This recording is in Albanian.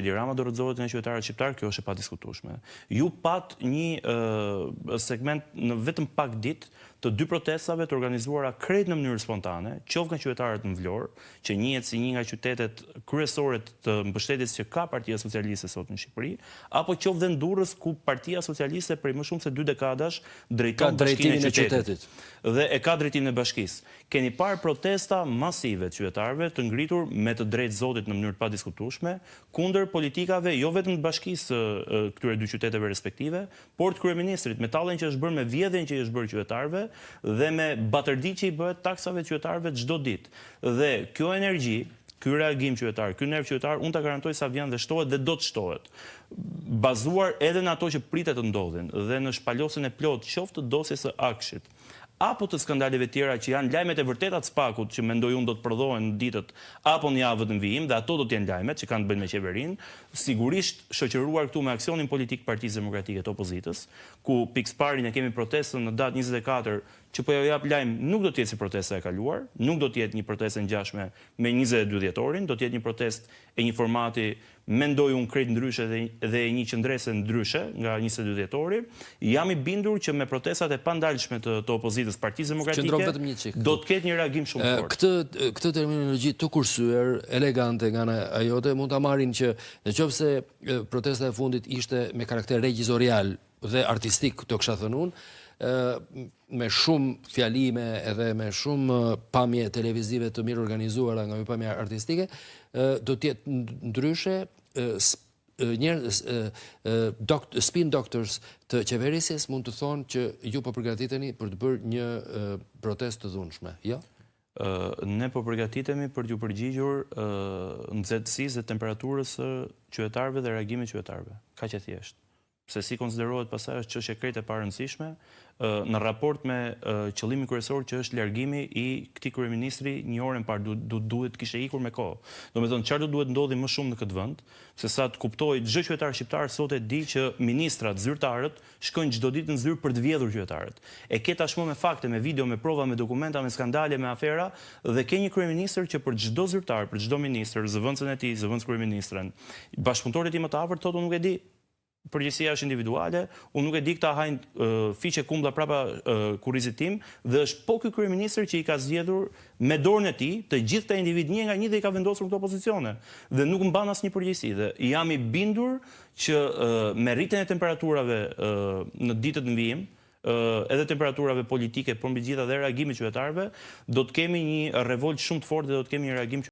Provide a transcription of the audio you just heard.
Edi Rama dorëzohet nga qytetarët shqiptar, kjo është e padiskutueshme. Ju pat një segment në vetëm pak ditë të dy protestave të organizuara krejt në mënyrë spontane, qoftë nga qytetarët në Vlorë, që njihet si një nga qytetet kryesore të mbështetjes që ka Partia Socialiste sot në Shqipëri, apo qoftë dhe në Durrës ku Partia Socialiste prej më shumë se 2 dekadash drejton bashkinë e qytetit dhe e ka drejtimin e bashkisë. Keni parë protesta masive të qytetarëve të ngritur me të drejtë zotit në mënyrë të padiskutueshme kundër politikave jo vetëm të bashkisë këtyre dy qyteteve respektive, por të kryeministrit, me tallën që është bërë, me vjedhjen që është bërë qytetarëve dhe me batërdi që i bëhet taksave të qytetarëve çdo ditë. Dhe kjo energji, ky reagim qytetar, ky nerv qytetar, unë ta garantoj sa vjen dhe shtohet dhe do të shtohet. Bazuar edhe në ato që pritet të ndodhin dhe në shpalosjen e plotë qoftë të dosjes së Akshit, apo të skandaleve tjera që janë lajmet e vërteta të Spakut që mendoj unë do të prodhohen në ditët apo në javët në vijim, dhe ato do të jenë lajmet që kanë të bëjnë me qeverinë, sigurisht shoqëruar këtu me aksionin politik Partisë Demokratike të Opozitës, ku pikësparin e kemi protestën në datë 24 që po jap lajm, nuk do të jetë si protesta e kaluar, nuk do të jetë një protestë e ngjashme me 22 dhjetorin, do të jetë një protestë e një formati mendoj unë krejt ndryshe dhe një qëndrese ndryshe nga 22 dhjetori. Jam i bindur që me protestat e pandalshme të opozitës Partisë Demokratike do të ketë një reagim shumë fort. Këtë terminologji të kursyer, elegante nga ana jote, mund ta marrin që nëse protesta e fundit ishte me karakter regjizorial dhe artistik, të kisha thënë unë, me shumë fjalime edhe me shumë pamje televizive të mirë organizuara nga një pamje artistike, do të jetë ndryshe. Spin doctors të qeverisjes mund të thonë që ju po përgatiteni për të bërë një protestë të dhunshme, jo? Ne po përgatitemi për t'ju përgjigjur nxehtësisë dhe temperaturës së qytetarëve dhe reagimit të qytetarëve. Kaq e thjeshtë. Se si konsiderohet pastaj është çështje krejt e parëndësishme në raport me qëllimin kryesor që është largimi i këtij kryeministri një orë më parë, duhet kishte ikur me kohë. Domethënë çfarë do duhet ndodhi më shumë në këtë vend, se sa të kuptojë çdo qytetar shqiptar sot e di që ministrat, zyrtarët shkojnë çdo ditë në zyrë për të vjedhur qytetarët. E ke tashmë me fakte, me video, me prova, me dokumenta, me skandale, me afera, dhe ke një kryeministër që për çdo zyrtar, për çdo ministër, zëvendësin e tij, zëvendës kryeministrën, bashkëpunëtorët e tij më të afërt thotë unë nuk e di. Përgjegjësia është individuale, unë nuk e di këta hajnë fiqe kumbla prapa kurrizit tim, dhe është po ky kryeministër që i ka zgjedhur me dorën e tij të gjithë këta individ një nga një dhe i ka vendosur këto pozicione. Dhe nuk mban asnjë përgjegjësi. Dhe jam i bindur që me rritjen e temperaturave në ditët në vijim, edhe temperaturave politike, por mbi gjitha dhe reagimit qytetarëve, do të kemi një revolt shumë të fortë dhe do të kemi një reagim